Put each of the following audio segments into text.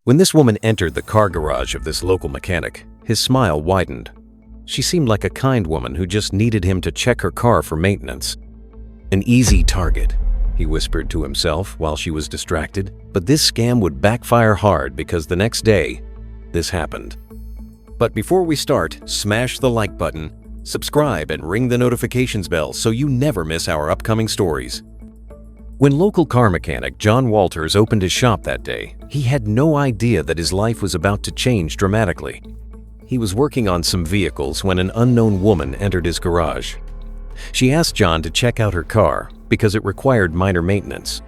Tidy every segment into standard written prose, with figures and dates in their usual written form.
When this woman entered the car garage of this local mechanic, his smile widened. She seemed like a kind woman who just needed him to check her car for maintenance. An easy target, he whispered to himself while she was distracted, but this scam would backfire hard because the next day, this happened. But before we start, smash the like button, subscribe, and ring the notifications bell so you never miss our upcoming stories. When local car mechanic John Walters opened his shop that day, he had no idea that his life was about to change dramatically. He was working on some vehicles when an unknown woman entered his garage. She asked John to check out her car because it required minor maintenance.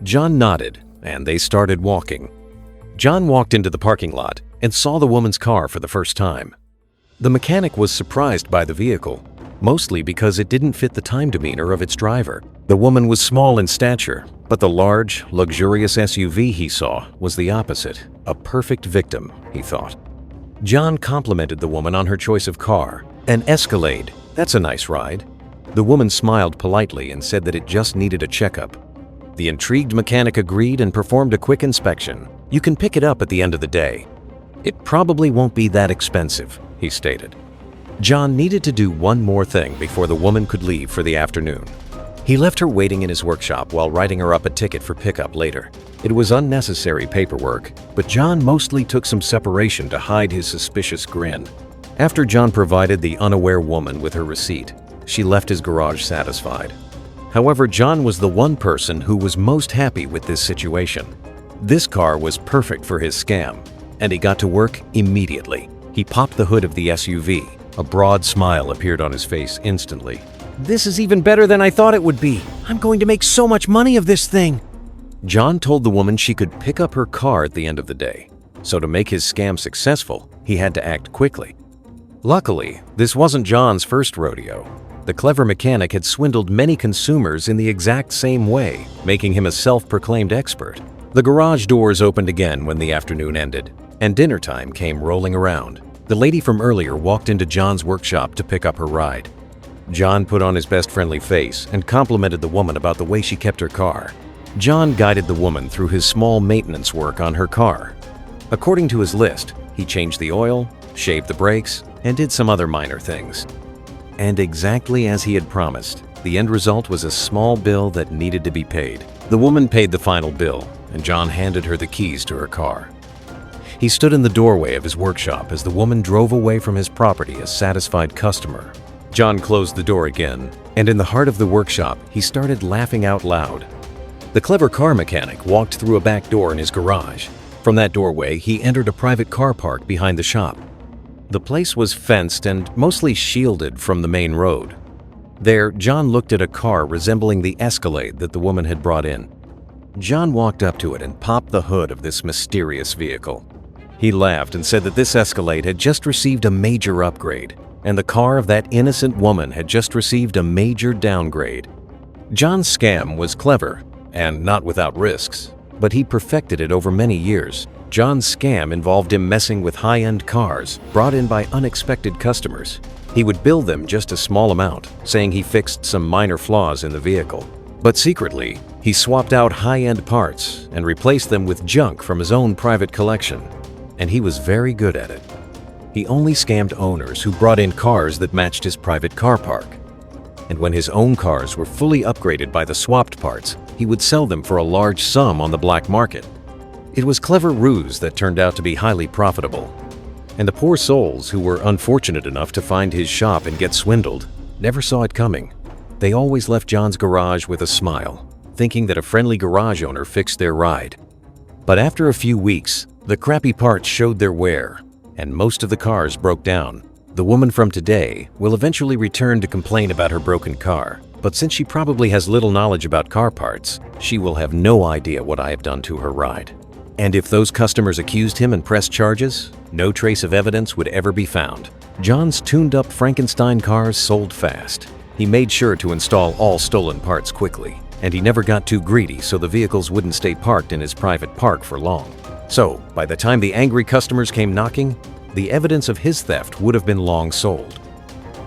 John nodded, and they started walking. John walked into the parking lot and saw the woman's car for the first time. The mechanic was surprised by the vehicle, mostly because it didn't fit the time demeanor of its driver. The woman was small in stature, but the large, luxurious SUV he saw was the opposite, a perfect victim, he thought. John complimented the woman on her choice of car. An Escalade, that's a nice ride. The woman smiled politely and said that it just needed a checkup. The intrigued mechanic agreed and performed a quick inspection. You can pick it up at the end of the day. It probably won't be that expensive, he stated. John needed to do one more thing before the woman could leave for the afternoon. He left her waiting in his workshop while writing her up a ticket for pickup later. It was unnecessary paperwork, but John mostly took some separation to hide his suspicious grin. After John provided the unaware woman with her receipt, she left his garage satisfied. However, John was the one person who was most happy with this situation. This car was perfect for his scam, and he got to work immediately. He popped the hood of the SUV. A broad smile appeared on his face instantly. This is even better than I thought it would be. I'm going to make so much money of this thing. John told the woman she could pick up her car at the end of the day. So to make his scam successful, he had to act quickly. Luckily, this wasn't John's first rodeo. The clever mechanic had swindled many consumers in the exact same way, making him a self-proclaimed expert. The garage doors opened again when the afternoon ended, and dinner time came rolling around. The lady from earlier walked into John's workshop to pick up her ride. John put on his best friendly face and complimented the woman about the way she kept her car. John guided the woman through his small maintenance work on her car. According to his list, he changed the oil, shaved the brakes, and did some other minor things. And exactly as he had promised, the end result was a small bill that needed to be paid. The woman paid the final bill, and John handed her the keys to her car. He stood in the doorway of his workshop as the woman drove away from his property a satisfied customer. John closed the door again, and in the heart of the workshop, he started laughing out loud. The clever car mechanic walked through a back door in his garage. From that doorway, he entered a private car park behind the shop. The place was fenced and mostly shielded from the main road. There, John looked at a car resembling the Escalade that the woman had brought in. John walked up to it and popped the hood of this mysterious vehicle. He laughed and said that this Escalade had just received a major upgrade, and the car of that innocent woman had just received a major downgrade. John's scam was clever and not without risks, but he perfected it over many years. John's scam involved him messing with high-end cars brought in by unexpected customers. He would bill them just a small amount, saying he fixed some minor flaws in the vehicle. But secretly, he swapped out high-end parts and replaced them with junk from his own private collection. And he was very good at it. He only scammed owners who brought in cars that matched his private car park. And when his own cars were fully upgraded by the swapped parts, he would sell them for a large sum on the black market. It was clever ruse that turned out to be highly profitable. And the poor souls who were unfortunate enough to find his shop and get swindled never saw it coming. They always left John's garage with a smile, thinking that a friendly garage owner fixed their ride. But after a few weeks, the crappy parts showed their wear, and most of the cars broke down. The woman from today will eventually return to complain about her broken car, but since she probably has little knowledge about car parts, she will have no idea what I have done to her ride. And if those customers accused him and pressed charges, no trace of evidence would ever be found. John's tuned-up Frankenstein cars sold fast. He made sure to install all stolen parts quickly, and he never got too greedy so the vehicles wouldn't stay parked in his private park for long. So, by the time the angry customers came knocking, the evidence of his theft would have been long sold.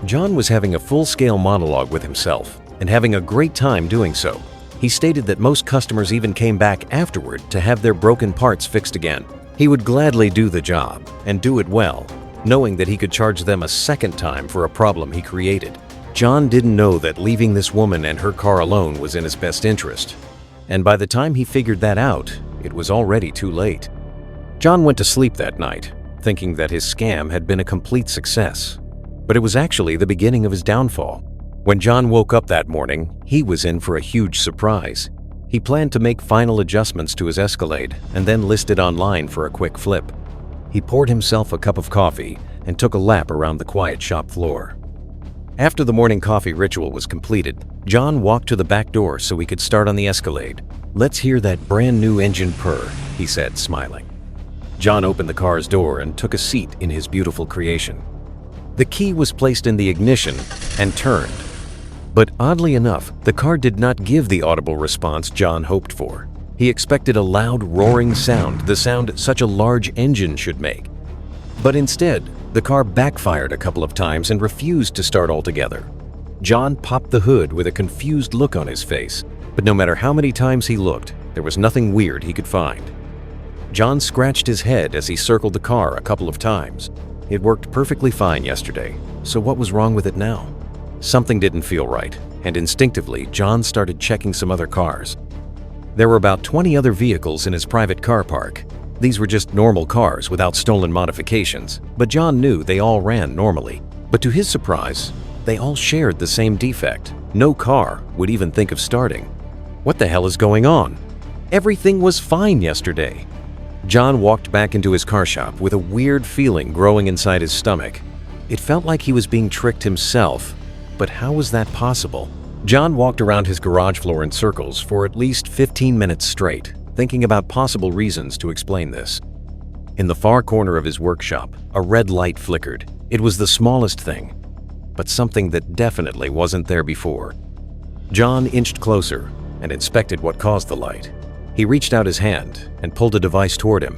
John was having a full-scale monologue with himself and having a great time doing so. He stated that most customers even came back afterward to have their broken parts fixed again. He would gladly do the job and do it well, knowing that he could charge them a second time for a problem he created. John didn't know that leaving this woman and her car alone was in his best interest. And by the time he figured that out, it was already too late. John went to sleep that night, thinking that his scam had been a complete success. But it was actually the beginning of his downfall. When John woke up that morning, he was in for a huge surprise. He planned to make final adjustments to his Escalade and then list it online for a quick flip. He poured himself a cup of coffee and took a lap around the quiet shop floor. After the morning coffee ritual was completed, John walked to the back door so he could start on the Escalade. "Let's hear that brand new engine purr," he said, smiling. John opened the car's door and took a seat in his beautiful creation. The key was placed in the ignition and turned. But oddly enough, the car did not give the audible response John hoped for. He expected a loud, roaring sound, the sound such a large engine should make. But instead, the car backfired a couple of times and refused to start altogether. John popped the hood with a confused look on his face, but no matter how many times he looked, there was nothing weird he could find. John scratched his head as he circled the car a couple of times. It worked perfectly fine yesterday, so what was wrong with it now? Something didn't feel right, and instinctively, John started checking some other cars. There were about 20 other vehicles in his private car park. These were just normal cars without stolen modifications, but John knew they all ran normally. But to his surprise, they all shared the same defect. No car would even think of starting. What the hell is going on? Everything was fine yesterday. John walked back into his car shop with a weird feeling growing inside his stomach. It felt like he was being tricked himself. But how was that possible? John walked around his garage floor in circles for at least 15 minutes straight, thinking about possible reasons to explain this. In the far corner of his workshop, a red light flickered. It was the smallest thing, but something that definitely wasn't there before. John inched closer and inspected what caused the light. He reached out his hand and pulled a device toward him.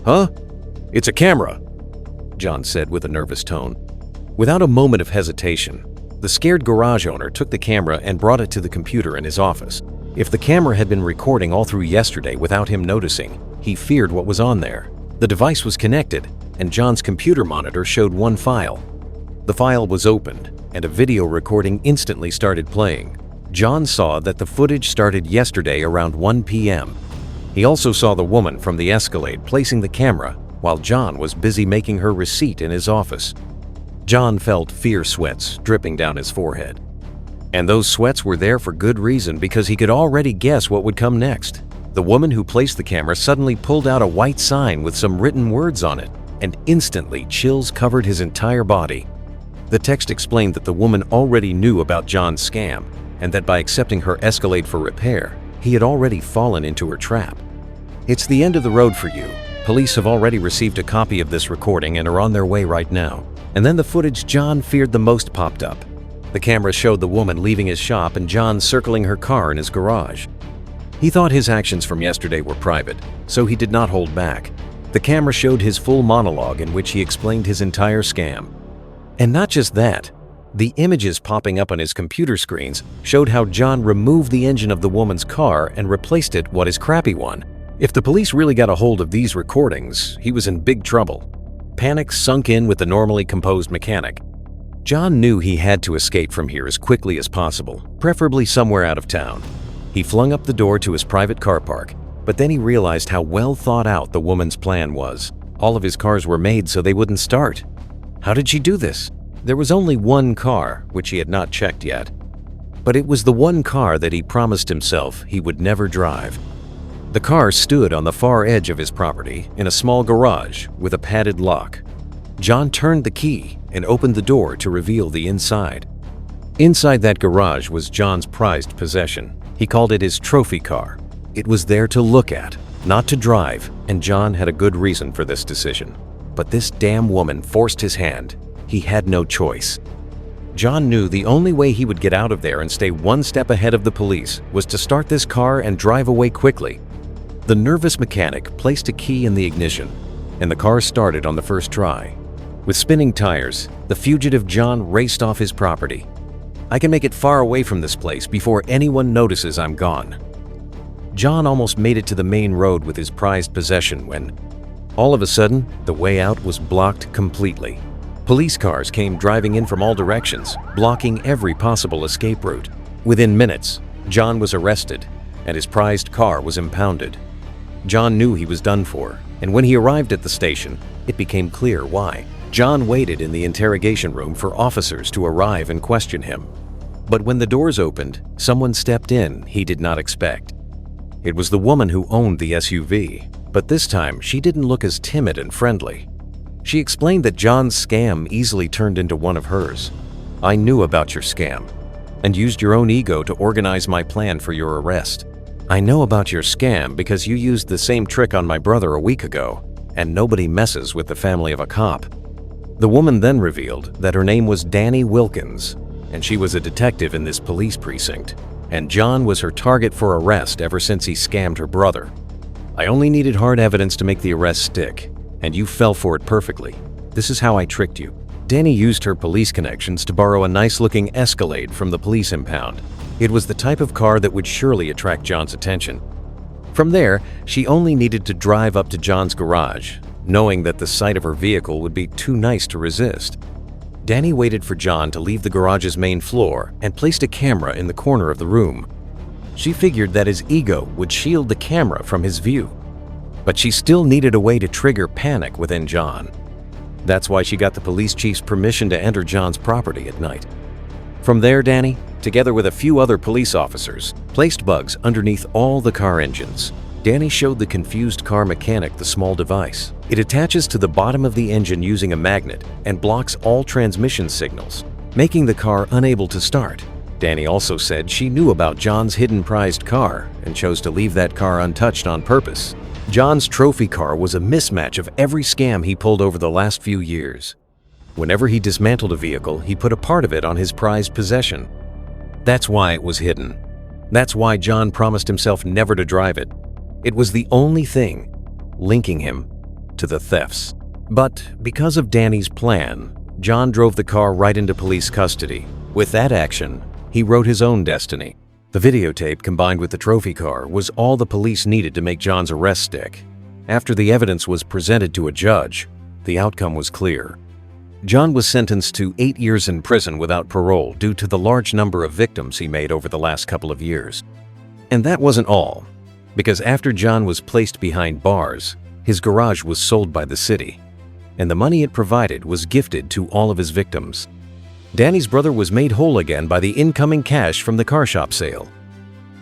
"Huh? It's a camera," John said with a nervous tone. Without a moment of hesitation, the scared garage owner took the camera and brought it to the computer in his office. If the camera had been recording all through yesterday without him noticing, he feared what was on there. The device was connected, and John's computer monitor showed one file. The file was opened, and a video recording instantly started playing. John saw that the footage started yesterday around 1 p.m. He also saw the woman from the Escalade placing the camera while John was busy making her receipt in his office. John felt fear sweats dripping down his forehead. And those sweats were there for good reason, because he could already guess what would come next. The woman who placed the camera suddenly pulled out a white sign with some written words on it, and instantly chills covered his entire body. The text explained that the woman already knew about John's scam, and that by accepting her Escalade for repair, he had already fallen into her trap. "It's the end of the road for you. Police have already received a copy of this recording and are on their way right now." And then the footage John feared the most popped up. The camera showed the woman leaving his shop and John circling her car in his garage. He thought his actions from yesterday were private, so he did not hold back. The camera showed his full monologue in which he explained his entire scam. And not just that, the images popping up on his computer screens showed how John removed the engine of the woman's car and replaced it with his crappy one. If the police really got a hold of these recordings, he was in big trouble. Panic sunk in with the normally composed mechanic. John knew he had to escape from here as quickly as possible, preferably somewhere out of town. He flung up the door to his private car park, but then he realized how well thought out the woman's plan was. All of his cars were made so they wouldn't start. How did she do this? There was only one car, which he had not checked yet. But it was the one car that he promised himself he would never drive. The car stood on the far edge of his property in a small garage with a padded lock. John turned the key and opened the door to reveal the inside. Inside that garage was John's prized possession. He called it his trophy car. It was there to look at, not to drive, and John had a good reason for this decision. But this damn woman forced his hand. He had no choice. John knew the only way he would get out of there and stay one step ahead of the police was to start this car and drive away quickly. The nervous mechanic placed a key in the ignition, and the car started on the first try. With spinning tires, the fugitive John raced off his property. "I can make it far away from this place before anyone notices I'm gone." John almost made it to the main road with his prized possession when All of a sudden, the way out was blocked completely. Police cars came driving in from all directions, blocking every possible escape route. Within minutes, John was arrested, and his prized car was impounded. John knew he was done for, and when he arrived at the station, it became clear why. John waited in the interrogation room for officers to arrive and question him. But when the doors opened, someone stepped in he did not expect. It was the woman who owned the SUV, but this time she didn't look as timid and friendly. She explained that John's scam easily turned into one of hers. "I knew about your scam and used your own ego to organize my plan for your arrest. I know about your scam because you used the same trick on my brother a week ago, and nobody messes with the family of a cop." The woman then revealed that her name was Danny Wilkins, and she was a detective in this police precinct, and John was her target for arrest ever since he scammed her brother. "I only needed hard evidence to make the arrest stick, and you fell for it perfectly. This is how I tricked you." Danny used her police connections to borrow a nice-looking Escalade from the police impound. It was the type of car that would surely attract John's attention. From there, she only needed to drive up to John's garage, knowing that the sight of her vehicle would be too nice to resist. Danny waited for John to leave the garage's main floor and placed a camera in the corner of the room. She figured that his ego would shield the camera from his view. But she still needed a way to trigger panic within John. That's why she got the police chief's permission to enter John's property at night. From there, Danny, together with a few other police officers, placed bugs underneath all the car engines. Danny showed the confused car mechanic the small device. It attaches to the bottom of the engine using a magnet and blocks all transmission signals, making the car unable to start. Danny also said she knew about John's hidden prized car and chose to leave that car untouched on purpose. John's trophy car was a mismatch of every scam he pulled over the last few years. Whenever he dismantled a vehicle, he put a part of it on his prized possession. That's why it was hidden. That's why John promised himself never to drive it. It was the only thing linking him to the thefts. But because of Danny's plan, John drove the car right into police custody. With that action, he wrote his own destiny. The videotape combined with the trophy car was all the police needed to make John's arrest stick. After the evidence was presented to a judge, the outcome was clear. John was sentenced to 8 years in prison without parole due to the large number of victims he made over the last couple of years. And that wasn't all, because after John was placed behind bars, his garage was sold by the city, and the money it provided was gifted to all of his victims. Danny's brother was made whole again by the incoming cash from the car shop sale.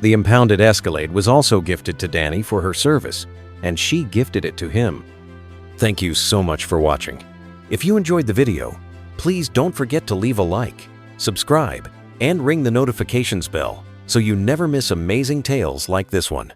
The impounded Escalade was also gifted to Danny for her service, and she gifted it to him. Thank you so much for watching. If you enjoyed the video, please don't forget to leave a like, subscribe, and ring the notifications bell so you never miss amazing tales like this one.